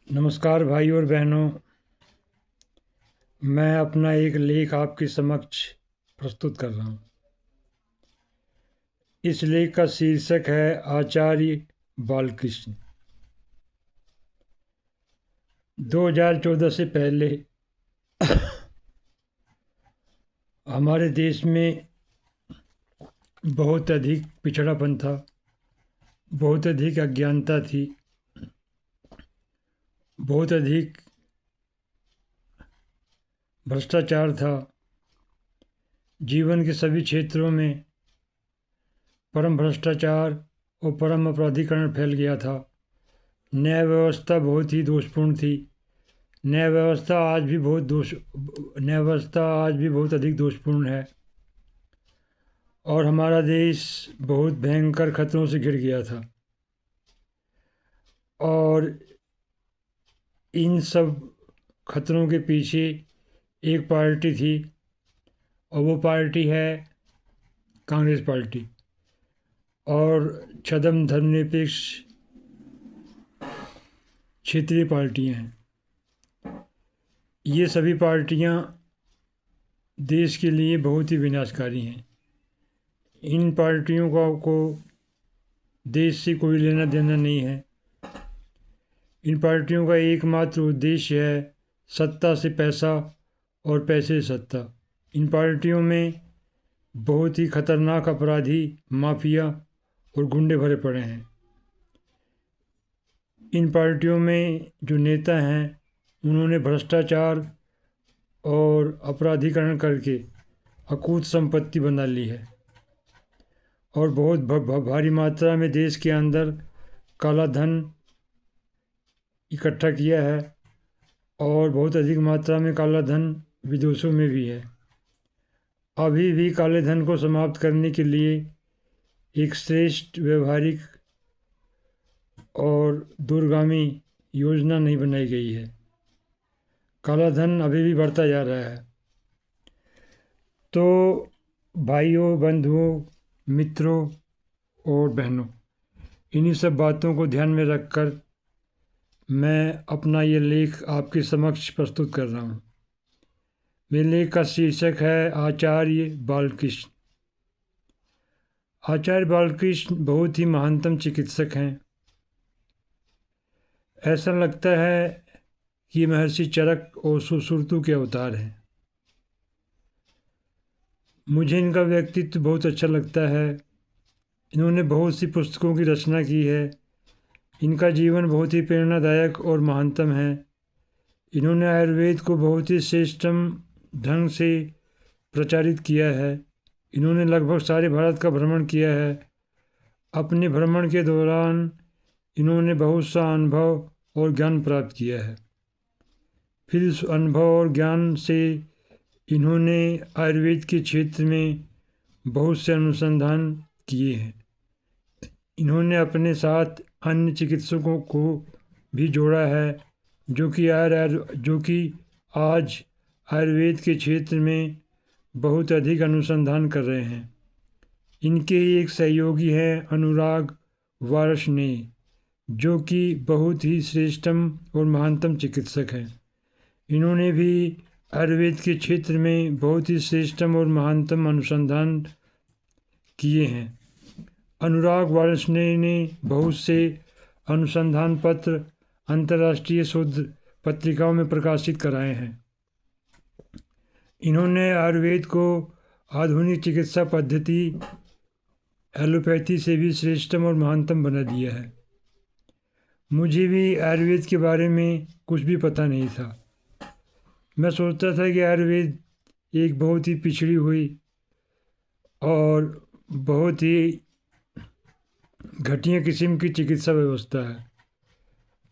नमस्कार भाई और बहनों। मैं अपना एक लेख आपके समक्ष प्रस्तुत कर रहा हूँ। इस लेख का शीर्षक है आचार्य बालकृष्ण। 2014 से पहले हमारे देश में बहुत अधिक पिछड़ापन था, बहुत अधिक अज्ञानता थी, बहुत अधिक भ्रष्टाचार था। जीवन के सभी क्षेत्रों में परम भ्रष्टाचार और परम अपराधीकरण फैल गया था। न्याय व्यवस्था बहुत ही दोषपूर्ण थी। न्याय व्यवस्था आज भी बहुत अधिक दोषपूर्ण है और हमारा देश बहुत भयंकर खतरों से घिर गया था। और इन सब खतरों के पीछे एक पार्टी थी और वो पार्टी है कांग्रेस पार्टी और छद्म धर्मनिरपेक्ष क्षेत्रीय पार्टियां हैं। ये सभी पार्टियां देश के लिए बहुत ही विनाशकारी हैं। इन पार्टियों को देश से कोई लेना देना नहीं है। इन पार्टियों का एकमात्र उद्देश्य है सत्ता से पैसा और पैसे से सत्ता। इन पार्टियों में बहुत ही खतरनाक अपराधी, माफिया और गुंडे भरे पड़े हैं। इन पार्टियों में जो नेता हैं उन्होंने भ्रष्टाचार और अपराधीकरण करके अकूत संपत्ति बना ली है और बहुत भारी मात्रा में देश के अंदर काला धन इकट्ठा किया है और बहुत अधिक मात्रा में काला धन विदेशों में भी है। अभी भी काले धन को समाप्त करने के लिए एक श्रेष्ठ व्यवहारिक और दूरगामी योजना नहीं बनाई गई है। काला धन अभी भी बढ़ता जा रहा है। तो भाइयों, बंधुओं, मित्रों और बहनों, इन्हीं सब बातों को ध्यान में रखकर मैं अपना ये लेख आपके समक्ष प्रस्तुत कर रहा हूँ। मेरे लेख का शीर्षक है आचार्य बालकृष्ण। आचार्य बालकृष्ण बहुत ही महानतम चिकित्सक हैं। ऐसा लगता है कि महर्षि चरक और सुश्रुतु के अवतार हैं। मुझे इनका व्यक्तित्व बहुत अच्छा लगता है। इन्होंने बहुत सी पुस्तकों की रचना की है। इनका जीवन बहुत ही प्रेरणादायक और महानतम है। इन्होंने आयुर्वेद को बहुत ही श्रेष्ठतम ढंग से प्रचारित किया है। इन्होंने लगभग सारे भारत का भ्रमण किया है। अपने भ्रमण के दौरान इन्होंने बहुत सा अनुभव और ज्ञान प्राप्त किया है। फिर इस अनुभव और ज्ञान से इन्होंने आयुर्वेद के क्षेत्र में बहुत से अनुसंधान किए हैं। इन्होंने अपने साथ अन्य चिकित्सकों को भी जोड़ा है जो कि आज आयुर्वेद के क्षेत्र में बहुत अधिक अनुसंधान कर रहे हैं। इनके ही एक सहयोगी हैं अनुराग वार्ष्णेय, जो कि बहुत ही श्रेष्ठतम और महानतम चिकित्सक हैं। इन्होंने भी आयुर्वेद के क्षेत्र में बहुत ही श्रेष्ठतम और महानतम अनुसंधान किए हैं। अनुराग वार्ष्णेय ने बहुत से अनुसंधान पत्र अंतर्राष्ट्रीय शोध पत्रिकाओं में प्रकाशित कराए हैं। इन्होंने आयुर्वेद को आधुनिक चिकित्सा पद्धति एलोपैथी से भी श्रेष्ठतम और महानतम बना दिया है। मुझे भी आयुर्वेद के बारे में कुछ भी पता नहीं था। मैं सोचता था कि आयुर्वेद एक बहुत ही पिछड़ी हुई और बहुत ही घटिया किस्म की चिकित्सा व्यवस्था है।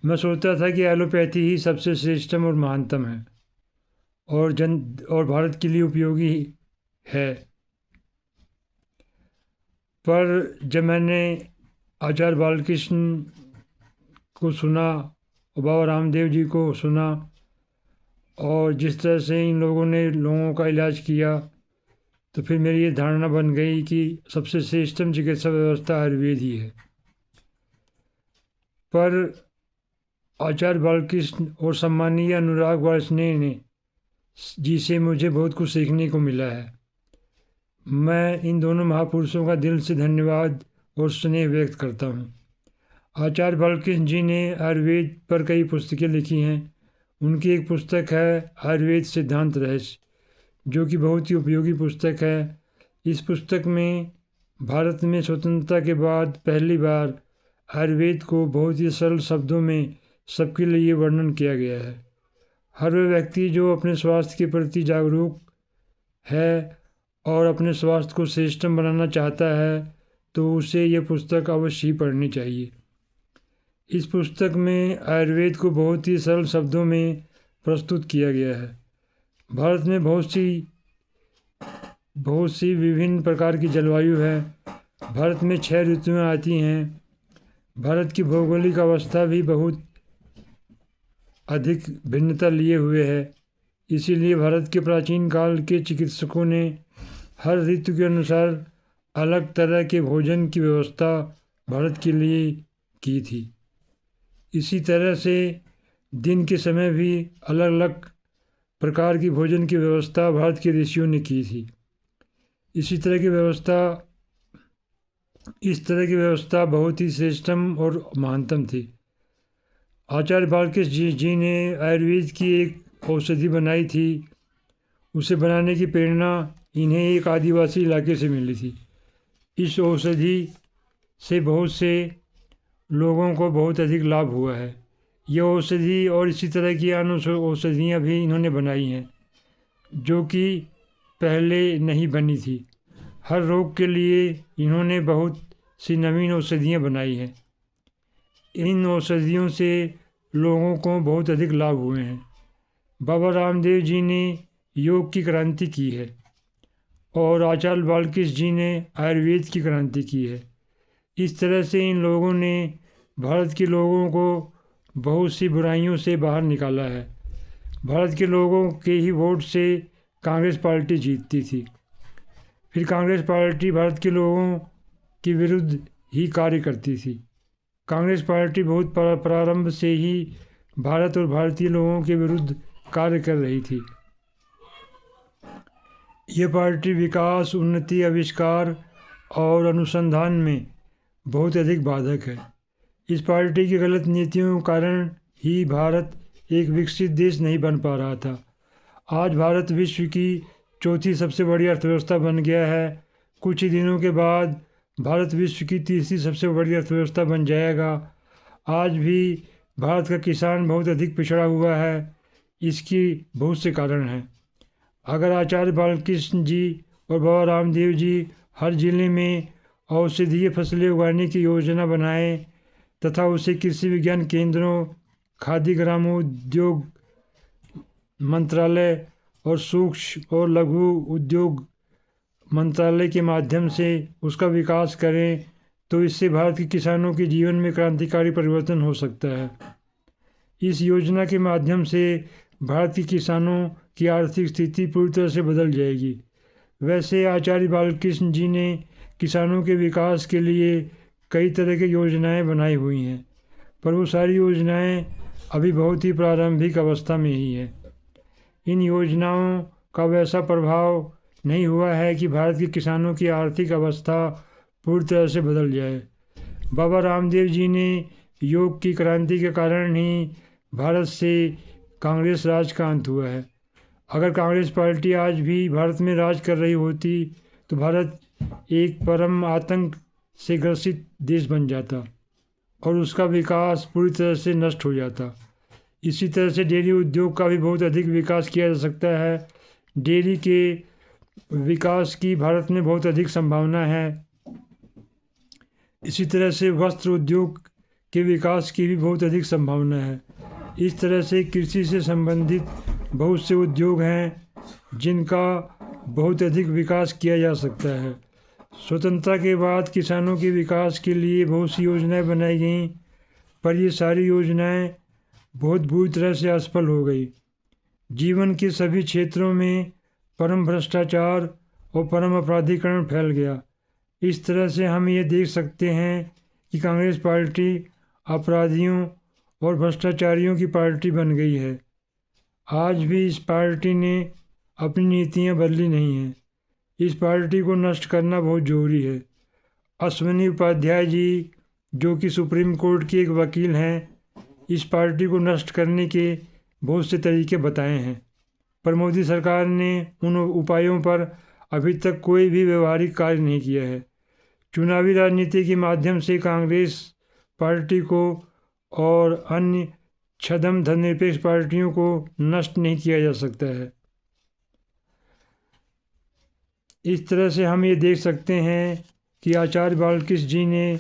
मैं सोचता था कि एलोपैथी ही सबसे श्रेष्ठतम और महानतम है और भारत के लिए उपयोगी है। पर जब मैंने आचार्य बालकृष्ण को सुना और बाबा रामदेव जी को सुना और जिस तरह से इन लोगों ने लोगों का इलाज किया, तो फिर मेरी ये धारणा बन गई कि सबसे श्रेष्ठतम चिकित्सा व्यवस्था आयुर्वेद ही है। पर आचार्य बालकृष्ण और सम्मानीय अनुराग वार्ष्णेय ने जी से मुझे बहुत कुछ सीखने को मिला है। मैं इन दोनों महापुरुषों का दिल से धन्यवाद और स्नेह व्यक्त करता हूँ। आचार्य बालकृष्ण जी ने आयुर्वेद पर कई पुस्तकें लिखी हैं। उनकी एक पुस्तक है आयुर्वेद सिद्धांत रहस्य, जो कि बहुत ही उपयोगी पुस्तक है। इस पुस्तक में भारत में स्वतंत्रता के बाद पहली बार आयुर्वेद को बहुत ही सरल शब्दों में सबके लिए वर्णन किया गया है। हर वह व्यक्ति जो अपने स्वास्थ्य के प्रति जागरूक है और अपने स्वास्थ्य को श्रेष्ठतम बनाना चाहता है तो उसे यह पुस्तक अवश्य ही पढ़नी चाहिए। इस पुस्तक में आयुर्वेद को बहुत ही सरल शब्दों में प्रस्तुत किया गया है। भारत में बहुत सी विभिन्न प्रकार की जलवायु है। भारत में 6 ऋतुएं आती हैं। भारत की भौगोलिक अवस्था भी बहुत अधिक भिन्नता लिए हुए है। इसीलिए भारत के प्राचीन काल के चिकित्सकों ने हर ऋतु के अनुसार अलग तरह के भोजन की व्यवस्था भारत के लिए की थी। इसी तरह से दिन के समय भी अलग अलग प्रकार की भोजन की व्यवस्था भारत के ऋषियों ने की थी। इस तरह की व्यवस्था बहुत ही श्रेष्ठतम और महानतम थी। आचार्य बालकृष्ण जी ने आयुर्वेद की एक औषधि बनाई थी। उसे बनाने की प्रेरणा इन्हें एक आदिवासी इलाके से मिली थी। इस औषधि से बहुत से लोगों को बहुत अधिक लाभ हुआ है। यह औषधि और इसी तरह की अन्य औषधियाँ भी इन्होंने बनाई हैं जो कि पहले नहीं बनी थी। हर रोग के लिए इन्होंने बहुत सी नवीन औषधियाँ बनाई हैं। इन औषधियों से लोगों को बहुत अधिक लाभ हुए हैं। बाबा रामदेव जी ने योग की क्रांति की है और आचार्य बालकृष्ण जी ने आयुर्वेद की क्रांति की है। इस तरह से इन लोगों ने भारत के लोगों को बहुत सी बुराइयों से बाहर निकाला है। भारत के लोगों के ही वोट से कांग्रेस पार्टी जीतती थी। फिर कांग्रेस पार्टी भारत के लोगों के विरुद्ध ही कार्य करती थी। कांग्रेस पार्टी बहुत प्रारंभ से ही भारत और भारतीय लोगों के विरुद्ध कार्य कर रही थी। यह पार्टी विकास, उन्नति, आविष्कार और अनुसंधान में बहुत अधिक बाधक है। इस पार्टी की गलत नीतियों के कारण ही भारत एक विकसित देश नहीं बन पा रहा था। आज भारत विश्व की चौथी सबसे बड़ी अर्थव्यवस्था बन गया है। कुछ ही दिनों के बाद भारत विश्व की तीसरी सबसे बड़ी अर्थव्यवस्था बन जाएगा। आज भी भारत का किसान बहुत अधिक पिछड़ा हुआ है। इसकी बहुत से कारण हैं। अगर आचार्य बालकृष्ण जी और बाबा रामदेव जी हर जिले में औषधीय फसलें उगाने की योजना बनाएं तथा उसे कृषि विज्ञान केंद्रों, खादी ग्रामोद्योग मंत्रालय और सूक्ष्म और लघु उद्योग मंत्रालय के माध्यम से उसका विकास करें तो इससे भारत के किसानों के जीवन में क्रांतिकारी परिवर्तन हो सकता है। इस योजना के माध्यम से भारत के किसानों की आर्थिक स्थिति पूरी तरह से बदल जाएगी। वैसे आचार्य बालकृष्ण जी ने किसानों के विकास के लिए कई तरह की योजनाएं बनाई हुई हैं, पर वो सारी योजनाएं अभी बहुत ही प्रारंभिक अवस्था में ही है। इन योजनाओं का वैसा प्रभाव नहीं हुआ है कि भारत के किसानों की आर्थिक अवस्था पूरी तरह से बदल जाए। बाबा रामदेव जी ने योग की क्रांति के कारण ही भारत से कांग्रेस राज का अंत हुआ है। अगर कांग्रेस पार्टी आज भी भारत में राज कर रही होती तो भारत एक परम आतंक से ग्रसित देश बन जाता और उसका विकास पूरी तरह से नष्ट हो जाता। इसी तरह से डेयरी उद्योग का भी बहुत अधिक विकास किया जा सकता है। डेयरी के विकास की भारत में बहुत अधिक संभावना है। इसी तरह से वस्त्र उद्योग के विकास की भी बहुत अधिक संभावना है। इस तरह से कृषि से संबंधित बहुत से उद्योग हैं जिनका बहुत अधिक विकास किया जा सकता है। स्वतंत्रता के बाद किसानों के विकास के लिए बहुत सी योजनाएं बनाई गईं, पर ये सारी योजनाएं बहुत बुरी तरह से असफल हो गई। जीवन के सभी क्षेत्रों में परम भ्रष्टाचार और परम अपराधीकरण फैल गया। इस तरह से हम ये देख सकते हैं कि कांग्रेस पार्टी अपराधियों और भ्रष्टाचारियों की पार्टी बन गई है। आज भी इस पार्टी ने अपनी नीतियां बदली नहीं हैं। इस पार्टी को नष्ट करना बहुत ज़रूरी है। अश्विनी उपाध्याय जी, जो कि सुप्रीम कोर्ट के एक वकील हैं, इस पार्टी को नष्ट करने के बहुत से तरीके बताए हैं, पर मोदी सरकार ने उन उपायों पर अभी तक कोई भी व्यवहारिक कार्य नहीं किया है। चुनावी राजनीति के माध्यम से कांग्रेस पार्टी को और अन्य छद्म धर्मनिरपेक्ष पार्टियों को नष्ट नहीं किया जा सकता है। इस तरह से हम ये देख सकते हैं कि आचार्य बालकृष्ण जी ने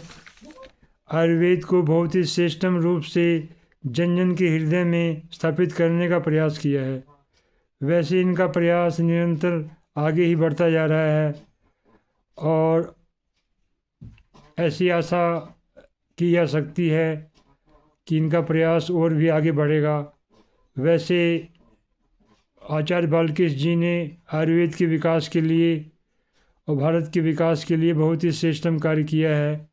आयुर्वेद को बहुत ही श्रेष्ठतम रूप से जन जन के हृदय में स्थापित करने का प्रयास किया है। वैसे इनका प्रयास निरंतर आगे ही बढ़ता जा रहा है और ऐसी आशा की जा सकती है कि इनका प्रयास और भी आगे बढ़ेगा। वैसे आचार्य बालकृष्ण जी ने आयुर्वेद के विकास के लिए और भारत के विकास के लिए बहुत ही श्रेष्ठतम कार्य किया है।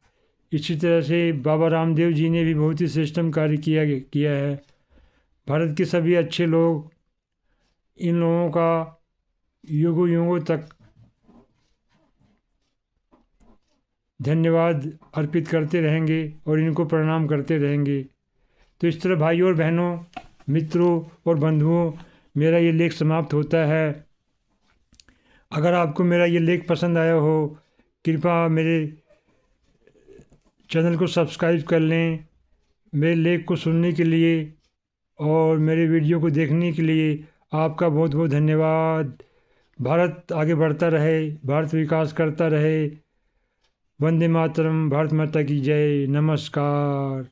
इसी तरह से बाबा रामदेव जी ने भी बहुत ही श्रेष्ठतम कार्य किया है। भारत के सभी अच्छे लोग इन लोगों का युगों युगों तक धन्यवाद अर्पित करते रहेंगे और इनको प्रणाम करते रहेंगे। तो इस तरह भाइयों और बहनों, मित्रों और बंधुओं, मेरा ये लेख समाप्त होता है। अगर आपको मेरा ये लेख पसंद आया हो, कृपया मेरे चैनल को सब्सक्राइब कर लें। मेरे लेख को सुनने के लिए और मेरे वीडियो को देखने के लिए आपका बहुत बहुत धन्यवाद। भारत आगे बढ़ता रहे, भारत विकास करता रहे। वंदे मातरम। भारत माता की जय। नमस्कार।